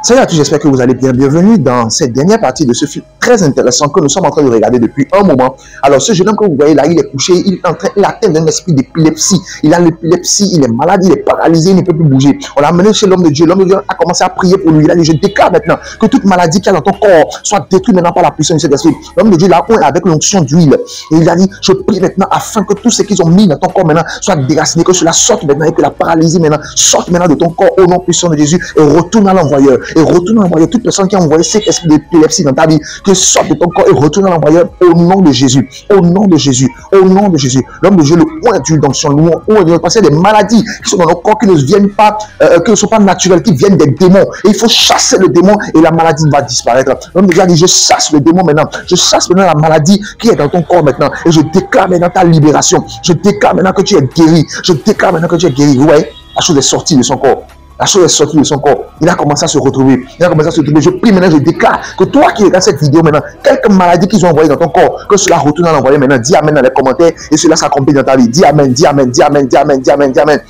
Salut à tous, j'espère que vous allez bien. Bienvenue dans cette dernière partie de ce film très intéressant que nous sommes en train de regarder depuis un moment. Alors, ce jeune homme que vous voyez là, il est couché, il atteint d'un esprit d'épilepsie. Il a l'épilepsie, il est malade, il est paralysé, il ne peut plus bouger. On l'a amené chez l'homme de Dieu. L'homme de Dieu a commencé à prier pour lui. Il a dit, je déclare maintenant que toute maladie qu'il y a dans ton corps soit détruite maintenant par la puissance de cet esprit. L'homme de Dieu l'a oint avec l'onction d'huile. Et il a dit, je prie maintenant afin que tout ce qu'ils ont mis dans ton corps maintenant soit déraciné, que cela sorte maintenant et que la paralysie maintenant sorte maintenant de ton corps au nom puissant de Jésus et retourne à l'envoyeur. Et retourne à l'envoyeur. Toute personne qui a envoyé cet esprit d'épilepsie dans ta vie, que sorte de ton corps et retourne à l'envoyeur au nom de Jésus. Au nom de Jésus. Au nom de Jésus. L'homme de Dieu, le point d'huile dans son nom. Parce qu'il y a des maladies qui sont dans nos corps qui ne viennent pas, qui ne sont pas naturelles, qui viennent des démons. Et il faut chasser le démon et la maladie va disparaître. L'homme de Dieu a dit, je chasse le démon maintenant. Je chasse maintenant la maladie qui est dans ton corps maintenant. Et je déclare maintenant ta libération. Je déclare maintenant que tu es guéri. Je déclare maintenant que tu es guéri. Vous voyez, la chose est sortie de son corps. La chose est sortie de son corps. Il a commencé à se retrouver. Il a commencé à se retrouver. Je prie maintenant, je déclare que toi qui regardes cette vidéo maintenant, quelques maladies qu'ils ont envoyées dans ton corps, que cela retourne à l'envoyer maintenant. Dis amen dans les commentaires et cela s'accomplit dans ta vie. Dis amen, dis amen, dis amen, dis amen, dis amen, dis amen.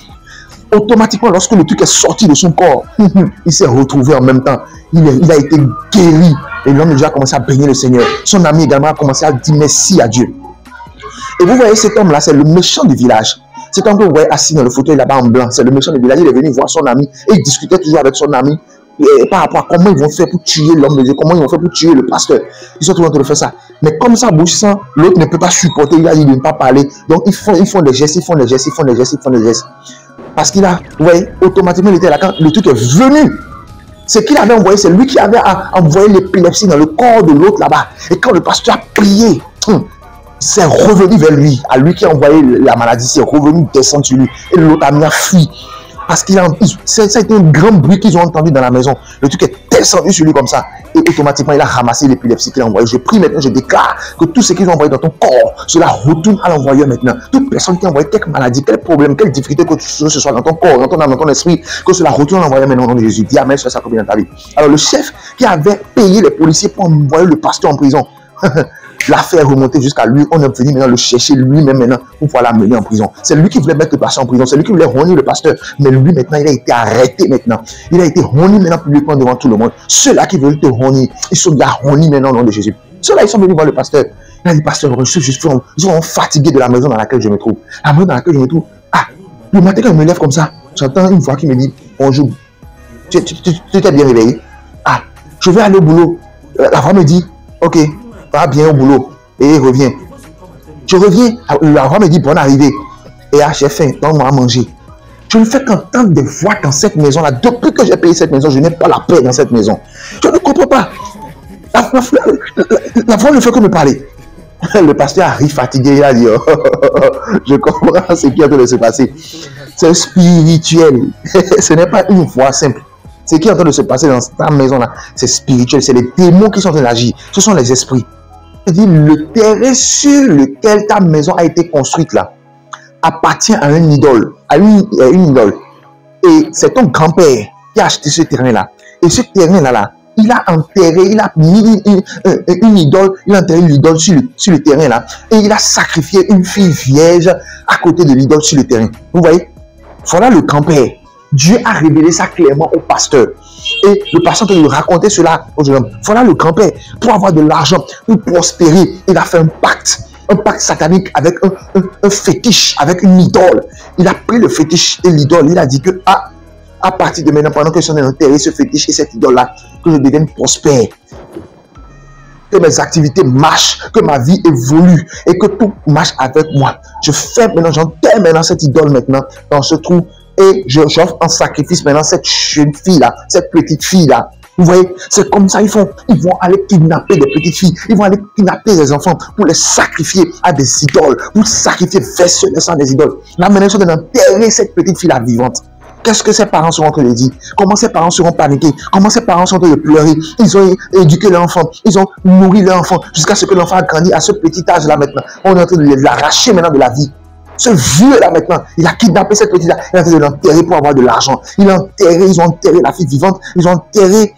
Automatiquement, lorsque le truc est sorti de son corps, il s'est retrouvé en même temps. Il a été guéri. Et l'homme de Dieu a commencé à bénir le Seigneur. Son ami également a commencé à dire merci à Dieu. Et vous voyez cet homme-là, c'est le méchant du village. Cet homme que vous voyez assis dans le fauteuil là-bas en blanc, c'est le méchant du village. Il est venu voir son ami et il discutait toujours avec son ami par rapport à comment ils vont faire pour tuer l'homme de Dieu, comment ils vont faire pour tuer le pasteur. Ils sont toujours en train de faire ça. Mais comme ça bouge sans, l'autre ne peut pas supporter, il a dit de ne pas parler. Donc ils font des gestes, ils font des gestes, ils font des gestes, ils font des gestes. Parce qu'il a, vous voyez, automatiquement il était là quand le truc est venu. Ce qu'il avait envoyé, c'est lui qui avait envoyé l'épilepsie dans le corps de l'autre là-bas. Et quand le pasteur a prié, c'est revenu vers lui, à lui qui a envoyé la maladie, c'est revenu descendre sur lui. Et l'autre ami a fui. Parce qu'il a été un grand bruit qu'ils ont entendu dans la maison. Le truc est descendu sur lui comme ça. Et automatiquement, il a ramassé l'épilepsie qu'il a envoyé. Je prie maintenant, je déclare que tout ce qu'ils ont envoyé dans ton corps, cela retourne à l'envoyeur maintenant. Toute personne qui a envoyé quelque maladie, quel problème, quelle difficulté que ce soit dans ton corps, dans ton âme, dans ton esprit, que cela retourne à l'envoyeur maintenant au nom de Jésus. Dis amen, ça s'accomplit dans ta vie. Alors le chef qui avait payé les policiers pour envoyer le pasteur en prison, l'affaire est remontée jusqu'à lui. On est venu maintenant le chercher lui-même maintenant pour pouvoir l'amener en prison. C'est lui qui voulait mettre le pasteur en prison. C'est lui qui voulait honir le pasteur. Mais lui maintenant, il a été arrêté maintenant. Il a été honni maintenant publiquement devant tout le monde. Ceux-là qui veulent te honir, ils sont déjà honnis maintenant au nom de Jésus. Ceux-là, ils sont venus voir le pasteur. Il a dit, pasteur, ils sont fatigués de la maison dans laquelle je me trouve. La maison dans laquelle je me trouve. Ah, le matin quand je me lève comme ça, j'entends une voix qui me dit, bonjour. Tu t'es bien réveillé? Ah, je vais aller au boulot. La voix me dit, ok. Va bien au boulot et reviens. Je reviens, la voix me dit bonne arrivée. Et ah, j'ai faim, donne-moi à manger. Je ne fais qu'entendre des voix dans cette maison-là. Depuis que j'ai payé cette maison, je n'ai pas la paix dans cette maison. Je ne comprends pas. La voix ne fait que me parler. Le pasteur arrive fatigué, il a dit je comprends ce qui est en train de se passer. C'est spirituel. Ce n'est pas une voix simple. Ce qui est en train de se passer dans ta maison-là, c'est spirituel. C'est les démons qui sont en train d'agir. Ce sont les esprits. Je dis, le terrain sur lequel ta maison a été construite là appartient à une idole. À une idole. Et c'est ton grand-père qui a acheté ce terrain-là. Et ce terrain-là, il a enterré, il a mis une idole, il a enterré l'idole sur le terrain-là. Et il a sacrifié une fille vierge à côté de l'idole sur le terrain. Vous voyez? Voilà le grand-père. Dieu a révélé ça clairement au pasteur. Et le pasteur lui racontait cela au jeune homme. Voilà le grand-père. Pour avoir de l'argent, pour prospérer, il a fait un pacte satanique avec un fétiche, avec une idole. Il a pris le fétiche et l'idole. Il a dit que à partir de maintenant, pendant que je suis enterré ce fétiche et cette idole-là, que je devienne prospère. Que mes activités marchent, que ma vie évolue et que tout marche avec moi. Je fais maintenant, j'enterre maintenant cette idole maintenant dans ce trou. Et j'offre en sacrifice maintenant cette jeune fille-là, cette petite fille-là. Vous voyez, c'est comme ça, ils vont aller kidnapper des petites filles. Ils vont aller kidnapper des enfants pour les sacrifier à des idoles, pour sacrifier verser le sang des idoles. Là, maintenant, ils sont en train d'enterrer cette petite fille-là vivante. Qu'est-ce que ses parents seront en train de dire? Comment ses parents seront paniqués? Comment ses parents sont en train de pleurer? Ils ont éduqué leur enfant, ils ont nourri leur enfant jusqu'à ce que l'enfant a grandi à ce petit âge-là maintenant. On est en train de l'arracher maintenant de la vie. Ce vieux-là maintenant, il a kidnappé cette petite-là, il a fait de l'enterrer pour avoir de l'argent. Ils ont enterré la fille vivante, ils ont enterré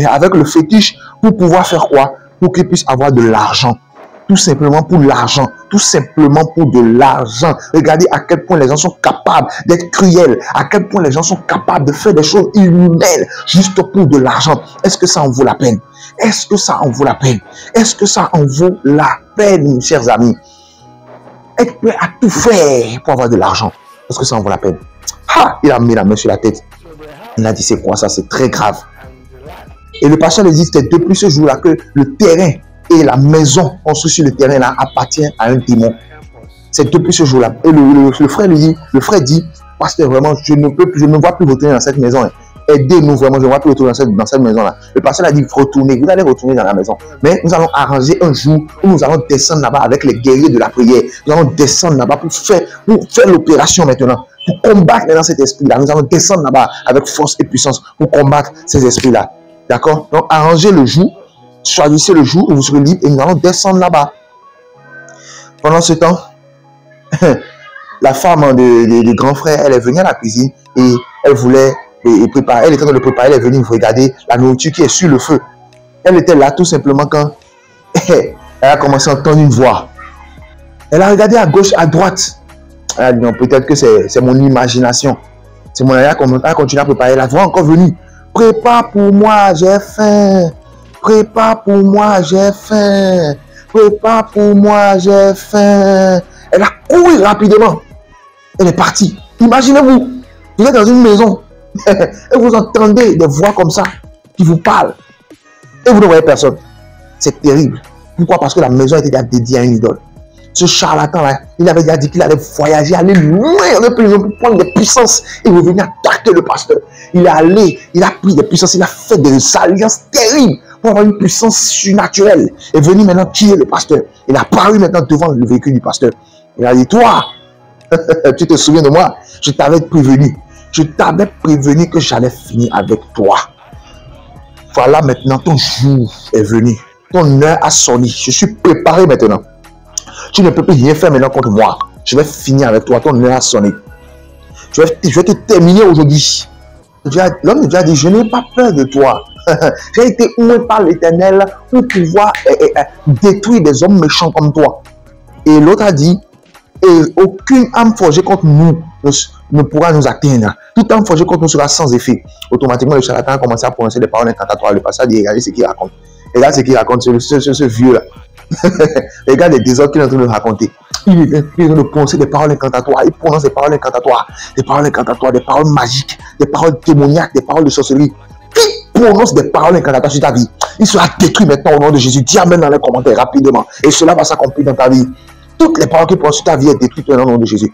avec le fétiche pour pouvoir faire quoi? Pour qu'il puisse avoir de l'argent. tout simplement pour l'argent, tout simplement pour de l'argent. Regardez à quel point les gens sont capables d'être cruels, à quel point les gens sont capables de faire des choses inhumaines juste pour de l'argent. Est-ce que ça en vaut la peine? Est-ce que ça en vaut la peine? Est-ce que ça en vaut la peine, chers amis? Être prêt à tout faire pour avoir de l'argent. Est-ce que ça en vaut la peine? Ah, il a mis la main sur la tête. Il a dit, c'est quoi ça? C'est très grave. Et le pasteur lui dit, c'était depuis ce jour-là que le terrain et la maison construite sur le terrain là appartient à un démon. C'est depuis ce jour-là. Et le frère dit, pasteur, vraiment, je ne vois plus retourner dans cette maison. Hein. Aidez-nous vraiment, je ne vois plus retourner dans cette maison-là. Le pasteur a dit, retournez, vous allez retourner dans la maison. Mais nous allons arranger un jour où nous allons descendre là-bas avec les guerriers de la prière. Nous allons descendre là-bas pour faire l'opération maintenant. Pour combattre maintenant cet esprit-là. Nous allons descendre là-bas avec force et puissance pour combattre ces esprits-là. D'accord? Donc, arrangez le jour. Choisissez le jour où vous serez libre et nous allons descendre là-bas. Pendant ce temps, la femme du grand frère, elle est venue à la cuisine et elle voulait préparer. Elle était en train de préparer, elle est venue regarder la nourriture qui est sur le feu. Elle était là tout simplement quand elle a commencé à entendre une voix. Elle a regardé à gauche, à droite. Elle a dit non, peut-être que c'est mon imagination. C'est mon aya qui a continué à préparer. La voix est encore venue. Prépare pour moi, j'ai faim. Prépare pour moi, j'ai faim. Prépare pour moi, j'ai faim. Elle a couru rapidement. Elle est partie. Imaginez-vous, vous êtes dans une maison et vous entendez des voix comme ça qui vous parlent. Et vous ne voyez personne. C'est terrible. Pourquoi? Parce que la maison était déjà dédiée à une idole. Ce charlatan-là, il avait déjà dit qu'il allait voyager, aller loin dans le pays pour prendre des puissances et revenir attaquer le pasteur. Il est allé, il a pris des puissances, il a fait des alliances terribles pour avoir une puissance surnaturelle et venir maintenant tuer le pasteur. Il a paru maintenant devant le véhicule du pasteur. Il a dit, toi, tu te souviens de moi? Je t'avais prévenu. Je t'avais prévenu que j'allais finir avec toi. Voilà maintenant, ton jour est venu. Ton heure a sonné. Je suis préparé maintenant. Tu ne peux plus rien faire maintenant contre moi. Je vais finir avec toi. Ton heure a sonné. Je vais te terminer aujourd'hui. L'homme de Dieu a dit, je n'ai pas peur de toi. J'ai été oint par l'Éternel pour pouvoir détruire des hommes méchants comme toi. Et l'autre a dit, et aucune âme forgée contre nous ne pourra nous atteindre. Toute âme forgée contre nous sera sans effet. Automatiquement, le charlatan a commencé à prononcer des paroles incantatoires. Le passage dit, regardez ce qu'il raconte. Regarde ce qu'il raconte, ce vieux-là. Regarde les désordres qu'il est en train de raconter. Il est en train de prononcer des paroles incantatoires. Il prononce des paroles incantatoires. Des paroles incantatoires, des paroles magiques, des paroles démoniaques, des paroles de sorcellerie. Qui prononce des paroles incantatoires sur ta vie, il sera détruit maintenant au nom de Jésus. Dis amen dans les commentaires rapidement. Et cela va s'accomplir dans ta vie. Toutes les paroles qui prononcent sur ta vie sont détruites au nom de Jésus.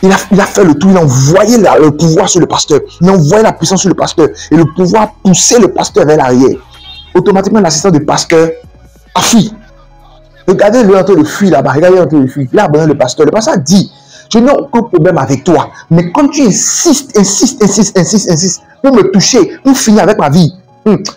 Il a fait le tout, il a envoyé le pouvoir sur le pasteur. Il a envoyé la puissance sur le pasteur. Et le pouvoir a poussé le pasteur vers l'arrière. Automatiquement, l'assistant du pasteur a fui. Regardez-le en train de fuir là-bas. Regardez-le en train de fuir. Il a abandonné le pasteur. Le pasteur dit, je n'ai aucun problème avec toi. Mais quand tu insistes pour me toucher, pour finir avec ma vie,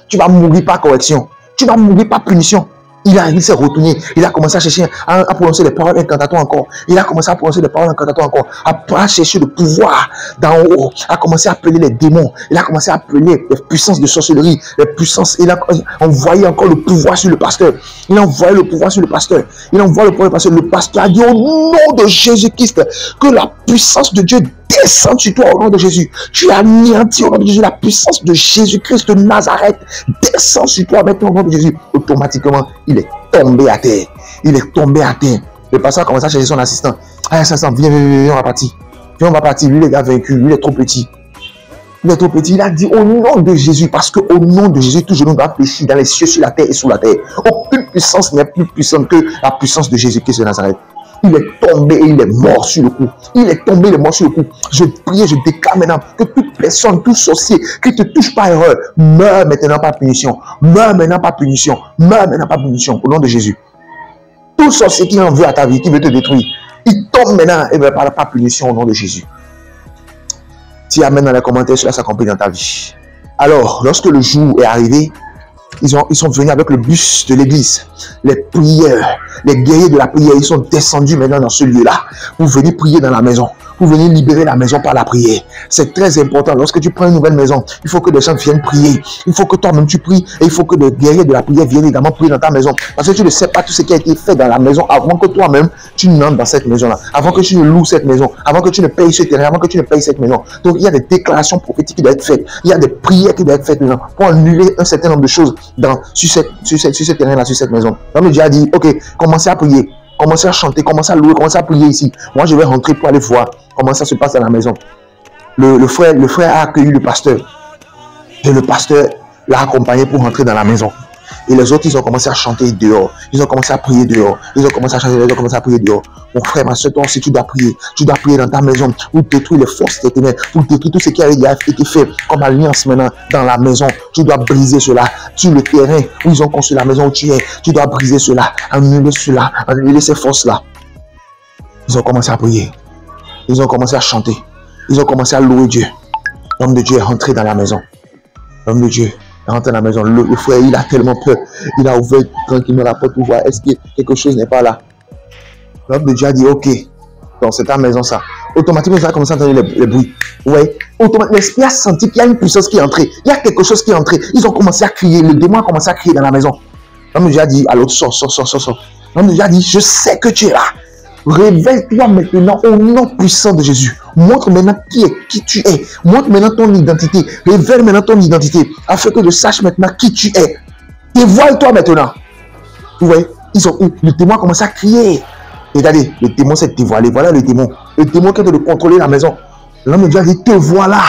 tu vas mourir par correction. Tu vas mourir par punition. Il s'est retourné. Il a commencé à chercher, à prononcer des paroles incantatoires encore. Il a commencé à prononcer des paroles incantatoires encore. À chercher le pouvoir d'en haut. À commencer à appeler les démons. Il a commencé à appeler les puissances de sorcellerie. Les puissances. Il a envoyé encore le pouvoir sur le pasteur. Il a envoyé le pouvoir sur le pasteur. Il a envoyé le pouvoir sur le pasteur. Le pasteur a dit au nom de Jésus-Christ que la puissance de Dieu descend sur toi au nom de Jésus. Tu es anéanti au nom de Jésus. La puissance de Jésus-Christ de Nazareth descend sur toi maintenant au nom de Jésus. Automatiquement, il est tombé à terre. Il est tombé à terre. Le pasteur a commencé à chercher son assistant. Ah, assistant, viens, on va partir. Viens, on va partir. Lui, il est vaincu. Lui, il est trop petit. Il est trop petit. Il a dit au nom de Jésus, parce qu'au nom de Jésus, tout genou doit fléchir dans les cieux, sur la terre et sous la terre. Aucune puissance n'est plus puissante que la puissance de Jésus-Christ de Nazareth. Il est tombé et il est mort sur le coup. Il est tombé, il est mort sur le coup. Je prie, je déclare maintenant que toute personne, tout sorcier qui te touche par erreur, meurt maintenant par punition. Meurt maintenant par punition. Meurt maintenant par punition. Au nom de Jésus. Tout sorcier qui en veut à ta vie, qui veut te détruire, il tombe maintenant et meurt par punition au nom de Jésus. Tu amènes dans les commentaires, cela s'accomplit dans ta vie. Alors, lorsque le jour est arrivé, ils sont venus avec le bus de l'église. Les prières, les guerriers de la prière, ils sont descendus maintenant dans ce lieu-là pour venir prier dans la maison. pour venir libérer la maison par la prière. C'est très important. Lorsque tu prends une nouvelle maison, il faut que des gens viennent prier. Il faut que toi-même tu pries et il faut que des guerriers de la prière viennent également prier dans ta maison. Parce que tu ne sais pas tout ce qui a été fait dans la maison avant que toi-même tu n'entres dans cette maison-là, avant que tu ne loues cette maison, avant que tu ne payes ce terrain, avant que tu ne payes cette maison. Donc il y a des déclarations prophétiques qui doivent être faites. Il y a des prières qui doivent être faites maintenant pour annuler un certain nombre de choses sur ce terrain-là, sur cette maison. Donc Dieu a dit, ok, commencez à prier. Commencez à chanter, commencez à louer, commencez à prier ici. Moi, je vais rentrer pour aller voir comment ça se passe à la maison. Le frère a accueilli le pasteur. Et le pasteur l'a accompagné pour rentrer dans la maison. Et les autres, ils ont commencé à chanter dehors. Ils ont commencé à prier dehors. Ils ont commencé à chanter, ils ont commencé à prier dehors. Mon frère, ma soeur, toi aussi, tu dois prier. Tu dois prier dans ta maison pour détruire les forces des ténèbres, pour détruire tout ce qui a été fait comme alliance maintenant dans la maison. Tu dois briser cela. Sur le terrain où ils ont construit la maison où tu es, tu dois briser cela, annuler cela, annuler ces forces-là. Ils ont commencé à prier. Ils ont commencé à chanter. Ils ont commencé à louer Dieu. L'homme de Dieu est rentré dans la maison. L'homme de Dieu est rentré dans la maison. Le frère, il a tellement peur. Il a ouvert tranquillement la porte pour voir est-ce que quelque chose n'est pas là. L'homme de Dieu a dit ok. Donc c'est ta maison ça. Automatiquement, il a commencé à entendre les bruits. Ouais. Automatiquement, l'esprit a senti qu'il y a une puissance qui est entrée. Il y a quelque chose qui est entré. Ils ont commencé à crier. Le démon a commencé à crier dans la maison. L'homme de Dieu a dit à l'autre, sors. L'homme de Dieu a dit, je sais que tu es là. Révèle-toi maintenant au nom puissant de Jésus. Montre maintenant qui tu es. Montre maintenant ton identité. Révèle maintenant ton identité. Afin que je sache maintenant qui tu es. Dévoile-toi maintenant. Vous voyez, le démon a commencé à crier. Et regardez, le démon s'est dévoilé. Voilà le démon. Le démon qui est de contrôler la maison. L'homme de Dieu a dit, te voilà.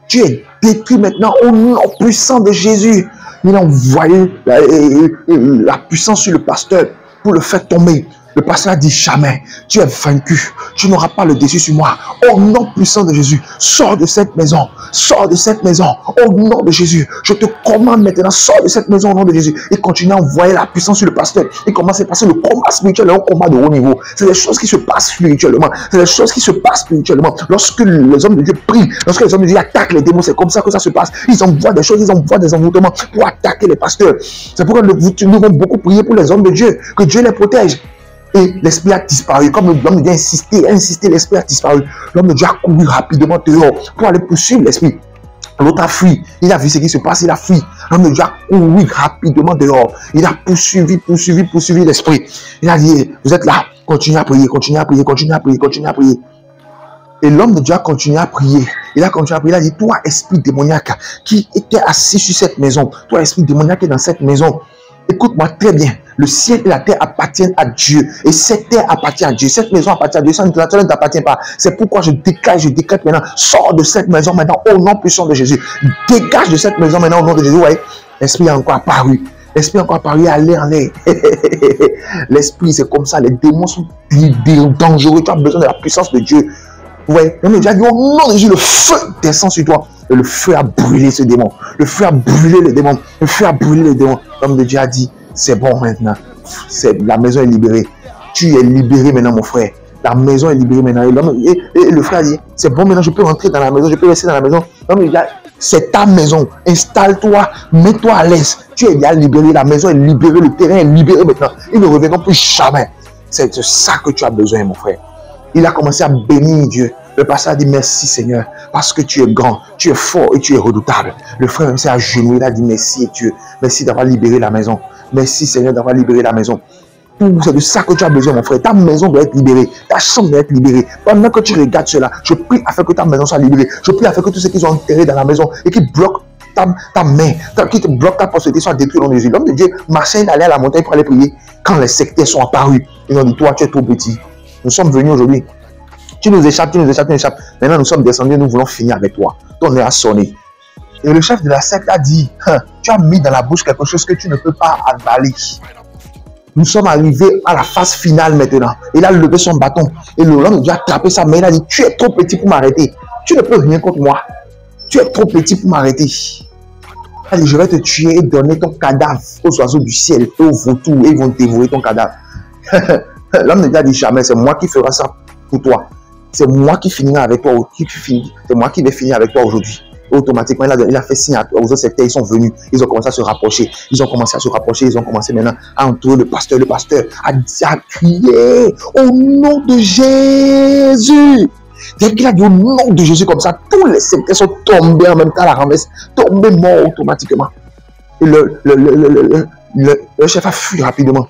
Tu es détruit maintenant au nom puissant de Jésus. Il a envoyé la puissance sur le pasteur pour le faire tomber. Le pasteur a dit jamais, tu es vaincu, tu n'auras pas le dessus sur moi. Au nom puissant de Jésus, sors de cette maison, au nom de Jésus. Je te commande maintenant, sors de cette maison au nom de Jésus. Et continue à envoyer la puissance sur le pasteur. Et commence à passer le combat spirituel et un combat de haut niveau. C'est des choses qui se passent spirituellement. Lorsque les hommes de Dieu prient, lorsque les hommes de Dieu attaquent les démons, c'est comme ça que ça se passe. Ils envoient des choses, ils envoient des envoûtements pour attaquer les pasteurs. C'est pourquoi nous devons beaucoup prier pour les hommes de Dieu, que Dieu les protège. Et l'esprit a disparu. Comme l'homme de Dieu a insisté, l'esprit a disparu. L'homme de Dieu a couru rapidement dehors pour aller poursuivre l'esprit. L'autre a fui. Il a vu ce qui se passe, il a fui. L'homme de Dieu a couru rapidement dehors. Il a poursuivi l'esprit. Il a dit, vous êtes là, continuez à prier. Et l'homme de Dieu a continué à prier. Il a dit, toi, esprit démoniaque qui était assis sur cette maison, toi, esprit démoniaque qui est dans cette maison, écoute-moi très bien. Le ciel et la terre appartiennent à Dieu. Et cette terre appartient à Dieu. Cette maison appartient à Dieu. Ça ne t'appartient pas. C'est pourquoi je décrète maintenant. Sors de cette maison maintenant au nom puissant de Jésus. Dégage de cette maison maintenant au nom de Jésus. Ouais. L'esprit a encore apparu. Allez. L'esprit, c'est comme ça. Les démons sont dangereux. Tu as besoin de la puissance de Dieu. Ouais. On a déjà dit au nom de Jésus, le feu descend sur toi. Et le feu a brûlé ce démon. Le feu a brûlé les démons. L'homme de Dieu a dit, c'est bon maintenant. La maison est libérée. Tu es libéré maintenant, mon frère. La maison est libérée maintenant. Et le frère a dit, c'est bon maintenant, je peux rentrer dans la maison, je peux rester dans la maison. C'est ta maison. Installe-toi, mets-toi à l'aise. Tu es déjà libéré. La maison est libérée, le terrain est libéré maintenant. Ils ne reviendront plus jamais. C'est de ça que tu as besoin, mon frère. Il a commencé à bénir Dieu. Le pasteur a dit merci Seigneur, parce que tu es grand, tu es fort et tu es redoutable. Le frère s'est agenouillé, il a dit merci Dieu, merci d'avoir libéré la maison. Merci Seigneur d'avoir libéré la maison. C'est de ça que tu as besoin, mon frère. Ta maison doit être libérée, ta chambre doit être libérée. Pendant que tu regardes cela, je prie afin que ta maison soit libérée. Je prie afin que tous ceux qui sont enterrés dans la maison et qui bloquent ta main, qui te bloquent ta prospérité soient détruits au nom de Jésus. L'homme de Dieu marchait, il allait à la montagne pour aller prier. Quand les sectaires sont apparus, ils ont dit, toi tu es trop petit. Nous sommes venus aujourd'hui. Tu nous échappes. Maintenant, nous sommes descendus, nous voulons finir avec toi. Ton heure a sonné. Et le chef de la secte a dit, tu as mis dans la bouche quelque chose que tu ne peux pas avaler. Nous sommes arrivés à la phase finale maintenant. Il a levé son bâton. Et l'homme de Dieu a attrapé sa main. Il a dit, tu es trop petit pour m'arrêter. Tu ne peux rien contre moi. Tu es trop petit pour m'arrêter. Il a dit, je vais te tuer et donner ton cadavre aux oiseaux du ciel et aux vautours. Et ils vont dévorer ton cadavre. L'homme de Dieu a dit, jamais, c'est moi qui ferai ça pour toi. C'est moi qui finirai avec toi. C'est moi qui vais finir avec toi aujourd'hui. Automatiquement, il a fait signe aux autres secteurs. Ils sont venus. Ils ont commencé à se rapprocher. Ils ont commencé maintenant à entourer le pasteur. Le pasteur a crié au nom de Jésus. Dès qu'il a dit au nom de Jésus comme ça, tous les secteurs sont tombés en même temps à la renverse, tombés morts automatiquement. Et le chef a fui rapidement.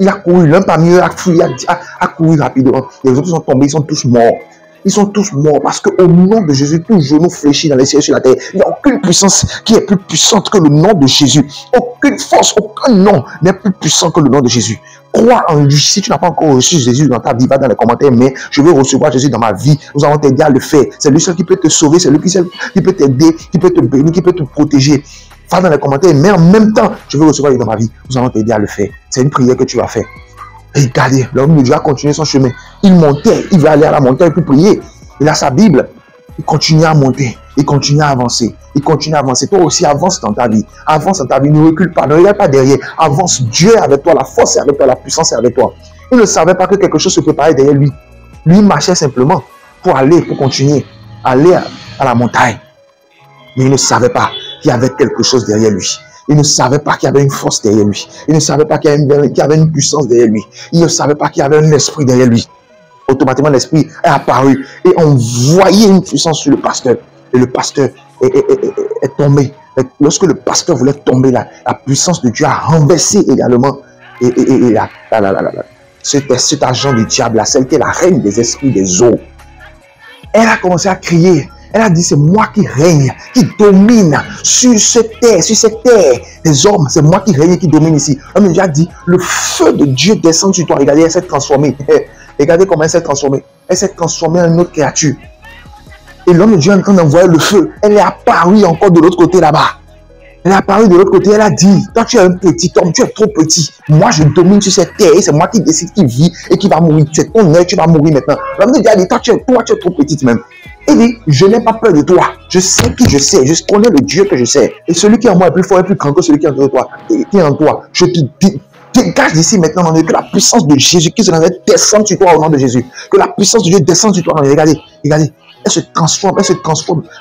Il a couru, l'un parmi eux a fui, a couru rapidement. Les autres sont tombés, ils sont tous morts. Ils sont tous morts parce qu'au nom de Jésus, tout genou fléchit dans les cieux et sur la terre. Il n'y a aucune puissance qui est plus puissante que le nom de Jésus. Aucune force, aucun nom n'est plus puissant que le nom de Jésus. Crois en lui. Si tu n'as pas encore reçu Jésus dans ta vie, va dans les commentaires, mais je veux recevoir Jésus dans ma vie. Nous allons t'aider à le faire. C'est lui seul qui peut te sauver, c'est lui seul qui peut t'aider, qui peut te bénir, qui peut te protéger. Va dans les commentaires, mais en même temps, je veux recevoir Jésus dans ma vie. Nous allons t'aider à le faire. C'est une prière que tu vas faire. Regardez, l'homme de Dieu a continué son chemin. Il montait, il va aller à la montagne pour prier. Il a sa Bible. Il continue à monter. Il continue à avancer. Il continue à avancer. Toi aussi, avance dans ta vie. Avance dans ta vie. Ne recule pas. Ne regarde pas derrière. Avance. Dieu est avec toi. La force est avec toi. La puissance est avec toi. Il ne savait pas que quelque chose se préparait derrière lui. Lui, il marchait simplement pour aller, pour continuer. Aller à la montagne. Mais il ne savait pas qu'il y avait quelque chose derrière lui. Il ne savait pas qu'il y avait une force derrière lui. Il ne savait pas qu'il y avait une puissance derrière lui. Il ne savait pas qu'il y avait un esprit derrière lui. Automatiquement, l'esprit est apparu et on voyait une puissance sur le pasteur. Et le pasteur est tombé. Lorsque le pasteur voulait tomber, la puissance de Dieu a renversé également cet agent du diable, celle qui est la reine des esprits des eaux. Elle a commencé à crier. Elle a dit, c'est moi qui règne, qui domine sur cette terre des hommes. C'est moi qui règne et qui domine ici. L'homme de Dieu a dit, le feu de Dieu descend sur toi. Regardez, elle s'est transformée. Regardez comment elle s'est transformée. Elle s'est transformée en une autre créature. Et l'homme de Dieu est en train d'envoyer le feu. Elle est apparue encore de l'autre côté là-bas. Elle est apparue de l'autre côté. Elle a dit, toi tu es un petit homme, tu es trop petit. Moi je domine sur cette terre et c'est moi qui décide qui vit et qui va mourir. Tu es ton œil, tu vas mourir maintenant. L'homme de Dieu a dit, toi tu es trop petite même. Il dit, je n'ai pas peur de toi. Je sais qui je sais. Je connais le Dieu que je sais. Et celui qui est en moi est plus fort et plus grand que celui qui est en toi. Qui est en toi. Je te dégage d'ici maintenant dans le que la puissance de Jésus-Christ descende sur toi au nom de Jésus. Que la puissance de Dieu descende sur toi. Regardez, regardez. Elle se transforme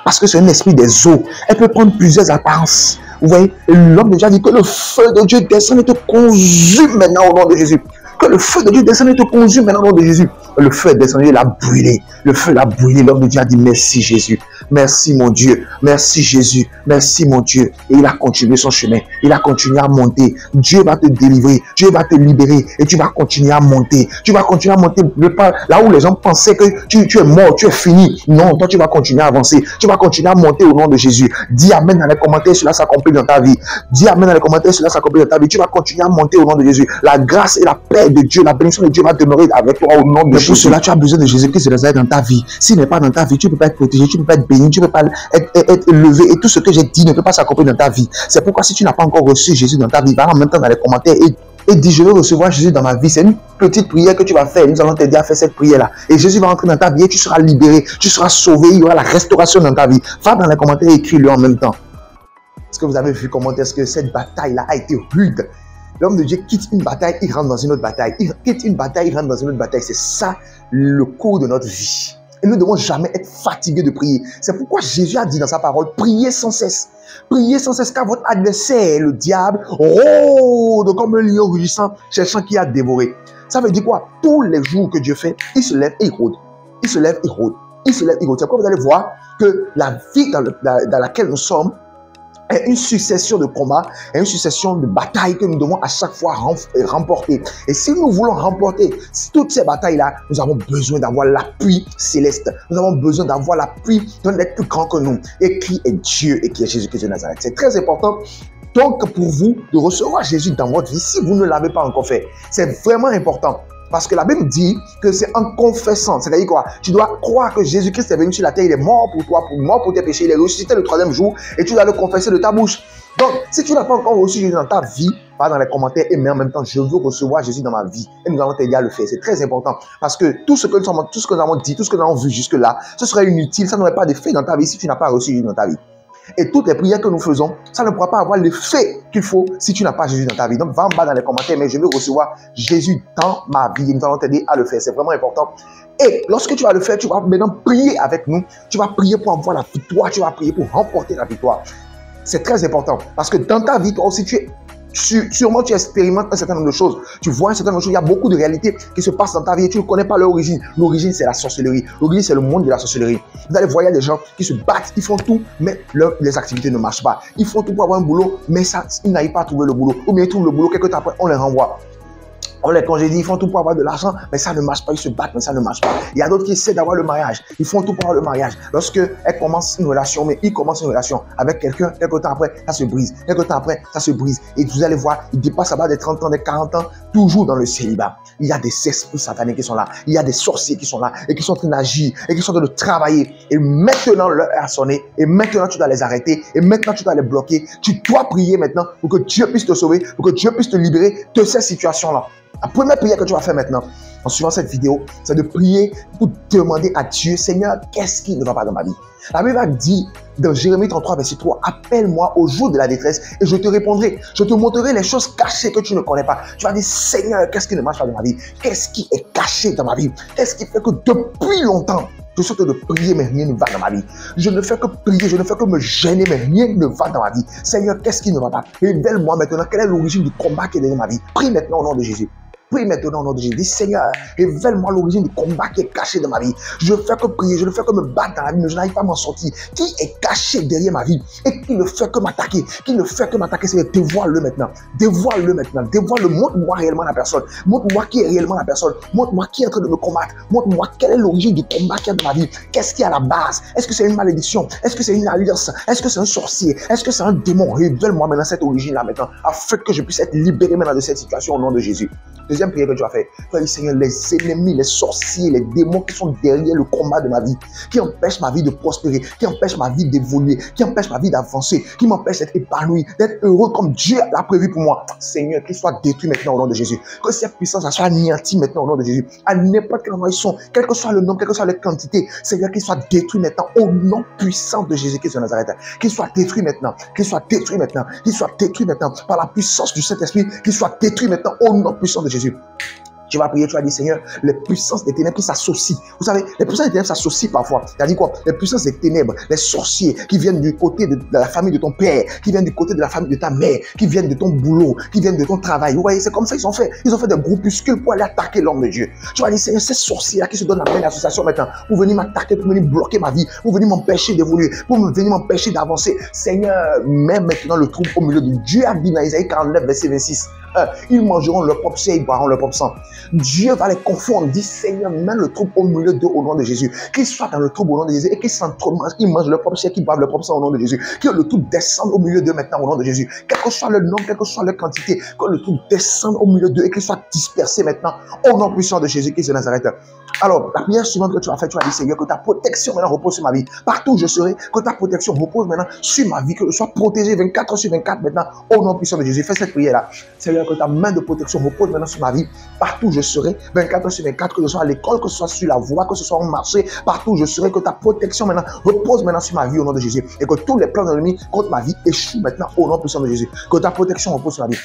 parce que c'est un esprit des eaux. Elle peut prendre plusieurs apparences. Vous voyez, l'homme de Dieu a dit que le feu de Dieu descend et te consume maintenant au nom de Jésus. Que le feu de Dieu descend et te consume maintenant au nom de Jésus. Le feu est descendu, il a brûlé. Le feu l'a brûlé. L'homme de Dieu a dit merci Jésus. Merci mon Dieu. Merci Jésus. Merci mon Dieu. Et il a continué son chemin. Il a continué à monter. Dieu va te délivrer. Dieu va te libérer. Et tu vas continuer à monter. Tu vas continuer à monter. Là où les gens pensaient que tu es mort, tu es fini. Non, toi tu vas continuer à avancer. Tu vas continuer à monter au nom de Jésus. Dis amen dans les commentaires, cela s'accomplit dans ta vie. Dis amen dans les commentaires, cela s'accomplit dans ta vie. Tu vas continuer à monter au nom de Jésus. La grâce et la paix de Dieu, la bénédiction de Dieu va demeurer avec toi au nom de Jésus. Pour cela, tu as besoin de Jésus-Christ de Nazareth dans ta vie. S'il n'est pas dans ta vie, tu ne peux pas être protégé, tu ne peux pas être béni, tu ne peux pas être élevé. Et tout ce que j'ai dit ne peut pas s'accomplir dans ta vie. C'est pourquoi si tu n'as pas encore reçu Jésus dans ta vie, va en même temps dans les commentaires et dis, je veux recevoir Jésus dans ma vie. C'est une petite prière que tu vas faire. Nous allons t'aider à faire cette prière-là. Et Jésus va entrer dans ta vie et tu seras libéré, tu seras sauvé. Il y aura la restauration dans ta vie. Va dans les commentaires et écris-le en même temps. Est-ce que vous avez vu comment est-ce que cette bataille-là a été rude? L'homme de Dieu quitte une bataille, il rentre dans une autre bataille. Il quitte une bataille, il rentre dans une autre bataille. C'est ça le cours de notre vie. Et nous ne devons jamais être fatigués de prier. C'est pourquoi Jésus a dit dans sa parole, priez sans cesse. Priez sans cesse car votre adversaire, le diable, rôde comme un lion rugissant, cherchant qui a dévoré. Ça veut dire quoi? Tous les jours que Dieu fait, il se lève et il rôde. Il se lève et il rôde. Il se lève et il rôde. C'est pourquoi vous allez voir que la vie dans laquelle nous sommes est une succession de combats, est une succession de batailles que nous devons à chaque fois remporter. Et si nous voulons remporter toutes ces batailles-là, nous avons besoin d'avoir l'appui céleste. Nous avons besoin d'avoir l'appui d'un être plus grand que nous. Et qui est Dieu et qui est Jésus-Christ de Nazareth. C'est très important. Donc, pour vous, de recevoir Jésus dans votre vie, si vous ne l'avez pas encore fait, c'est vraiment important. Parce que la Bible dit que c'est en confessant. C'est-à-dire quoi? Tu dois croire que Jésus-Christ est venu sur la terre, il est mort pour toi, mort pour tes péchés, il est ressuscité le troisième jour et tu dois le confesser de ta bouche. Donc, si tu n'as pas encore reçu Jésus dans ta vie, va dans les commentaires et mets en même temps, je veux recevoir Jésus dans ma vie. Et nous allons t'aider à le faire. C'est très important. Parce que tout ce que nous avons dit, tout ce que nous avons vu jusque-là, ce serait inutile. Ça n'aurait pas d'effet dans ta vie si tu n'as pas reçu Jésus dans ta vie. Et toutes les prières que nous faisons, ça ne pourra pas avoir l'effet qu'il faut si tu n'as pas Jésus dans ta vie. Donc, va en bas dans les commentaires, mais je veux recevoir Jésus dans ma vie. Et nous allons t'aider à le faire. C'est vraiment important. Et lorsque tu vas le faire, tu vas maintenant prier avec nous. Tu vas prier pour avoir la victoire. Tu vas prier pour remporter la victoire. C'est très important. Parce que dans ta vie, toi aussi, tu Sûrement, tu expérimentes un certain nombre de choses. Tu vois un certain nombre de choses. Il y a beaucoup de réalités qui se passent dans ta vie et tu ne connais pas l'origine. L'origine, c'est la sorcellerie. L'origine, c'est le monde de la sorcellerie. Vous allez voir, il y a des gens qui se battent, ils font tout, mais les activités ne marchent pas. Ils font tout pour avoir un boulot, mais ils n'arrivent pas à trouver le boulot. Ou bien ils trouvent le boulot, quelques temps après, on les renvoie. On les congédie, ils font tout pour avoir de l'argent, mais ça ne marche pas, ils se battent, mais ça ne marche pas. Il y a d'autres qui essaient d'avoir le mariage, ils font tout pour avoir le mariage. Lorsque elles commencent une relation, mais ils commencent une relation avec quelqu'un, quelques temps après, ça se brise. Quelques temps après, ça se brise. Et vous allez voir, ils dépassent là-bas des 30 ans, des 40 ans, toujours dans le célibat. Il y a des esprits sataniques qui sont là, il y a des sorciers qui sont là, et qui sont en train d'agir, et qui sont en train de travailler. Et maintenant, l'heure a sonné, et maintenant, tu dois les arrêter, et maintenant, tu dois les bloquer. Tu dois prier maintenant pour que Dieu puisse te sauver, pour que Dieu puisse te libérer de ces situations-là. La première prière que tu vas faire maintenant, en suivant cette vidéo, c'est de prier pour demander à Dieu, Seigneur, qu'est-ce qui ne va pas dans ma vie? La Bible dit dans Jérémie 33, verset 3, appelle-moi au jour de la détresse et je te répondrai. Je te montrerai les choses cachées que tu ne connais pas. Tu vas dire, Seigneur, qu'est-ce qui ne marche pas dans ma vie? Qu'est-ce qui est caché dans ma vie? Qu'est-ce qui fait que depuis longtemps, je suis en train de prier, mais rien ne va dans ma vie. Je ne fais que prier, je ne fais que me gêner, mais rien ne va dans ma vie. Seigneur, qu'est-ce qui ne va pas? Révèle-moi maintenant quelle est l'origine du combat qui est dans ma vie. Prie maintenant au nom de Jésus. Prie maintenant au nom de Jésus. Dis, Seigneur, révèle-moi l'origine du combat qui est caché dans ma vie. Je ne fais que prier, je ne fais que me battre dans la vie, mais je n'arrive pas à m'en sortir. Qui est caché derrière ma vie et qui ne fait que m'attaquer? Qui ne fait que m'attaquer? Seigneur, dévoile-le maintenant. Dévoile-le maintenant. Dévoile-le. Montre-moi réellement la personne. Montre-moi qui est réellement la personne. Montre-moi qui est en train de me combattre. Montre-moi quelle est l'origine du combat qu'il y a dans ma vie. Qu'est-ce qui est à la base? Est-ce que c'est une malédiction? Est-ce que c'est une alliance? Est-ce que c'est un sorcier? Est-ce que c'est un démon? Révèle-moi maintenant cette origine-là maintenant, afin que je puisse être libéré maintenant de cette situation au nom de Jésus. Deuxième prière que tu vas faire, tu vas dire, Seigneur, les ennemis, les sorciers, les démons qui sont derrière le combat de ma vie, qui empêchent ma vie de prospérer, qui empêchent ma vie d'évoluer, qui empêchent ma vie d'avancer, qui m'empêchent d'être épanoui, d'être heureux comme Dieu l'a prévu pour moi. Seigneur, qu'ils soient détruits maintenant au nom de Jésus. Que cette puissance soit anéantie maintenant au nom de Jésus. À n'importe quel endroit ils sont, quel que soit le nombre, quelle que soit la quantité, Seigneur, qu'ils soient détruits maintenant au nom puissant de Jésus-Christ de Nazareth. Qu'ils soient détruits maintenant, qu'ils soient détruits maintenant, qu'ils soient détruits maintenant par la puissance du Saint-Esprit, qu'ils soient détruits maintenant au nom puissant de Jésus. Tu vas prier, tu vas dire, Seigneur, les puissances des ténèbres qui s'associent. Vous savez, les puissances des ténèbres s'associent parfois. C'est-à-dire quoi? Les puissances des ténèbres, les sorciers qui viennent du côté de la famille de ton père, qui viennent du côté de la famille de ta mère, qui viennent de ton boulot, qui viennent de ton travail. Vous voyez, c'est comme ça qu'ils ont fait. Ils ont fait des groupuscules pour aller attaquer l'homme de Dieu. Tu vas dire, Seigneur, ces sorciers-là qui se donnent la pleine association maintenant, pour venir m'attaquer, pour venir bloquer ma vie, pour venir m'empêcher d'évoluer, pour venir m'empêcher d'avancer. Seigneur, mets maintenant le trouble au milieu de Dieu. A dit dans Isaïe 49, verset 26. Ils mangeront leur propre chair, ils boiront leur propre sang. Dieu va les confondre. Dit, Seigneur, mets le trouble au milieu d'eux au nom de Jésus. Qu'ils soient dans le trouble au nom de Jésus et qu'ils s'entremangent, qu'ils mangent leur propre chair, qu'ils boivent leur propre sang au nom de Jésus. Que le trouble descende au milieu d'eux maintenant au nom de Jésus. Quel que soit le nombre, quelle que soit leur quantité, que le trouble descende au milieu d'eux et qu'ils soient dispersés maintenant au nom puissant de Jésus-Christ de Nazareth. Alors, la prière suivante que tu vas faire, tu vas dire, Seigneur, que ta protection maintenant repose sur ma vie. Partout où je serai, que ta protection repose maintenant sur ma vie, que je sois protégé 24 sur 24 maintenant au nom puissant de Jésus. Fais cette prière-là. Seigneur, que ta main de protection repose maintenant sur ma vie. Partout où je serai, 24 sur 24, que ce soit à l'école, que ce soit sur la voie, que ce soit au marché, partout où je serai, que ta protection maintenant repose maintenant sur ma vie au nom de Jésus. Et que tous les plans de l'ennemi contre ma vie échouent maintenant au nom puissant de Jésus. Que ta protection repose sur ma vie.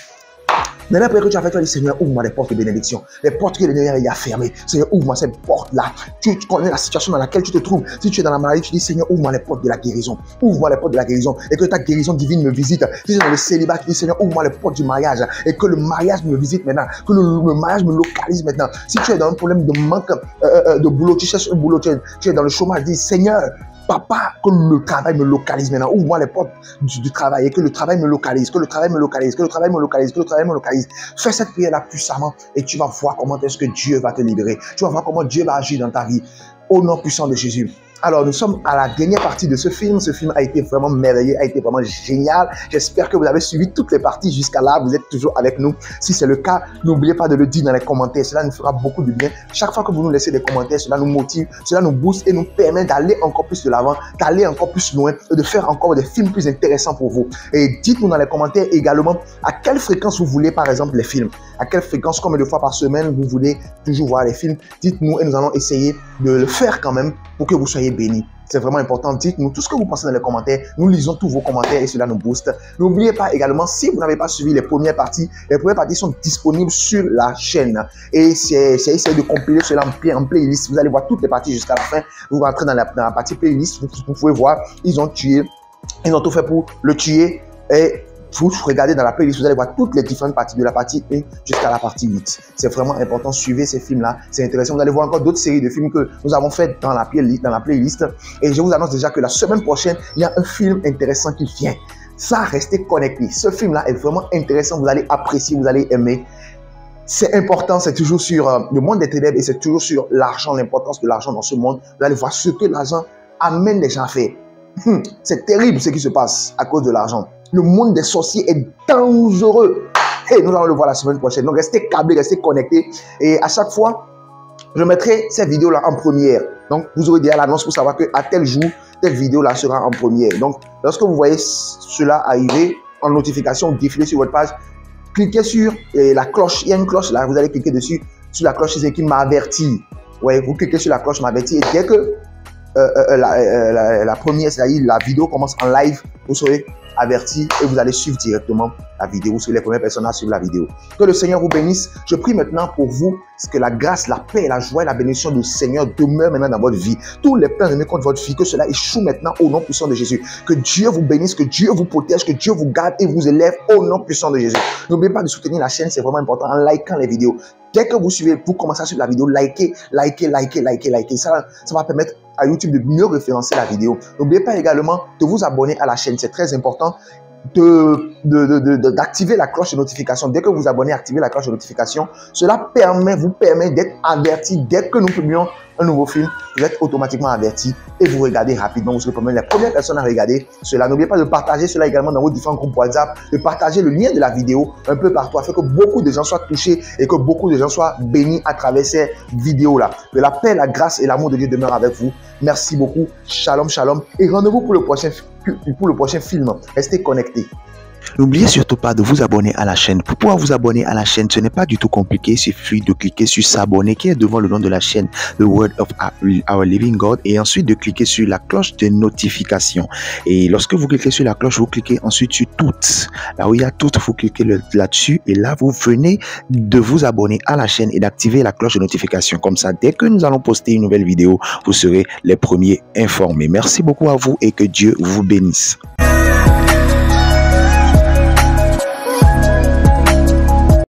Maintenant, après que tu as fait, tu vas dire, Seigneur, ouvre-moi les portes de bénédiction. Les portes que l'ennemi a fermées. Seigneur, ouvre-moi ces portes-là. Tu connais la situation dans laquelle tu te trouves. Si tu es dans la maladie, tu dis, Seigneur, ouvre-moi les portes de la guérison. Ouvre-moi les portes de la guérison. Et que ta guérison divine me visite. Si tu es dans le célibat, tu dis, Seigneur, ouvre-moi les portes du mariage. Et que le mariage me visite maintenant. Que le mariage me localise maintenant. Si tu es dans un problème de manque de boulot, tu cherches un boulot, tu es dans le chômage, dis, Seigneur, Papa, que le travail me localise maintenant. Ouvre-moi les portes du travail et que le travail me localise, que le travail me localise, que le travail me localise, que le travail me localise. Fais cette prière-là puissamment et tu vas voir comment est-ce que Dieu va te libérer. Tu vas voir comment Dieu va agir dans ta vie. Au nom puissant de Jésus. Alors, nous sommes à la dernière partie de ce film. Ce film a été vraiment merveilleux, a été vraiment génial. J'espère que vous avez suivi toutes les parties jusqu'à là. Vous êtes toujours avec nous. Si c'est le cas, n'oubliez pas de le dire dans les commentaires. Cela nous fera beaucoup de bien. Chaque fois que vous nous laissez des commentaires, cela nous motive, cela nous booste et nous permet d'aller encore plus de l'avant, d'aller encore plus loin et de faire encore des films plus intéressants pour vous. Et dites-nous dans les commentaires également à quelle fréquence vous voulez, par exemple, les films. À quelle fréquence, combien de fois par semaine vous voulez toujours voir les films. Dites-nous et nous allons essayer de le faire quand même pour que vous soyez bénis. C'est vraiment important. Dites-nous tout ce que vous pensez dans les commentaires. Nous lisons tous vos commentaires et cela nous booste. N'oubliez pas également, si vous n'avez pas suivi les premières parties sont disponibles sur la chaîne. Et c'est essayer de compiler cela en playlist. Vous allez voir toutes les parties jusqu'à la fin. Vous rentrez dans la partie playlist. Vous pouvez voir, ils ont tout fait pour le tuer. Et vous regardez dans la playlist, vous allez voir toutes les différentes parties, de la partie 1 jusqu'à la partie 8. C'est vraiment important, suivez ces films-là, c'est intéressant. Vous allez voir encore d'autres séries de films que nous avons fait dans la playlist. Et je vous annonce déjà que la semaine prochaine, il y a un film intéressant qui vient. Ça, restez connectés. Ce film-là est vraiment intéressant, vous allez apprécier, vous allez aimer. C'est important, c'est toujours sur le monde des ténèbres et c'est toujours sur l'argent, l'importance de l'argent dans ce monde. Vous allez voir ce que l'argent amène les gens à faire. C'est terrible ce qui se passe à cause de l'argent. Le monde des sorciers est dangereux. Et nous allons le voir la semaine prochaine. Donc restez câblés, restez connectés. Et à chaque fois, je mettrai cette vidéo-là en première. Donc vous aurez déjà l'annonce pour savoir qu'à tel jour, cette vidéo-là sera en première. Donc lorsque vous voyez cela arriver en notification, défiler sur votre page, cliquez sur la cloche. Il y a une cloche là, vous allez cliquer dessus. Sur la cloche, c'est qui m'avertit. Ouais, vous cliquez sur la cloche m'avertit et dès que la première, c'est-à-dire la vidéo commence en live, vous serez averti et vous allez suivre directement la vidéo. Vous serez les premières personnes à suivre la vidéo. Que le Seigneur vous bénisse. Je prie maintenant pour vous que la grâce, la paix, la joie et la bénédiction du Seigneur demeurent maintenant dans votre vie. Tous les plans de contre votre vie, que cela échoue maintenant au nom puissant de Jésus. Que Dieu vous bénisse, que Dieu vous protège, que Dieu vous garde et vous élève au nom puissant de Jésus. N'oubliez pas de soutenir la chaîne, c'est vraiment important en likant les vidéos. Dès que vous suivez, vous commencez à suivre la vidéo, likez. Ça va permettre à YouTube de mieux référencer la vidéo. N'oubliez pas également de vous abonner à la chaîne, c'est très important. D'activer la cloche de notification. Dès que vous abonnez, activez la cloche de notification. Cela vous permet d'être averti dès que nous publions un nouveau film. Vous êtes automatiquement averti et vous regardez rapidement. Vous serez la première personne à regarder cela. N'oubliez pas de partager cela également dans vos différents groupes WhatsApp, de partager le lien de la vidéo un peu partout afin que beaucoup de gens soient touchés et que beaucoup de gens soient bénis à travers ces vidéos-là. Que la paix, la grâce et l'amour de Dieu demeurent avec vous. Merci beaucoup. Shalom, shalom. Et rendez-vous pour le prochain film. Restez connectés. N'oubliez surtout pas de vous abonner à la chaîne. Pour pouvoir vous abonner à la chaîne, ce n'est pas du tout compliqué. Il suffit de cliquer sur s'abonner qui est devant le nom de la chaîne, The Word of Our Living God, et ensuite de cliquer sur la cloche de notification. Et lorsque vous cliquez sur la cloche, vous cliquez ensuite sur toutes. Là où il y a toutes, vous cliquez là-dessus et là, vous venez de vous abonner à la chaîne et d'activer la cloche de notification. Comme ça, dès que nous allons poster une nouvelle vidéo, vous serez les premiers informés. Merci beaucoup à vous et que Dieu vous bénisse.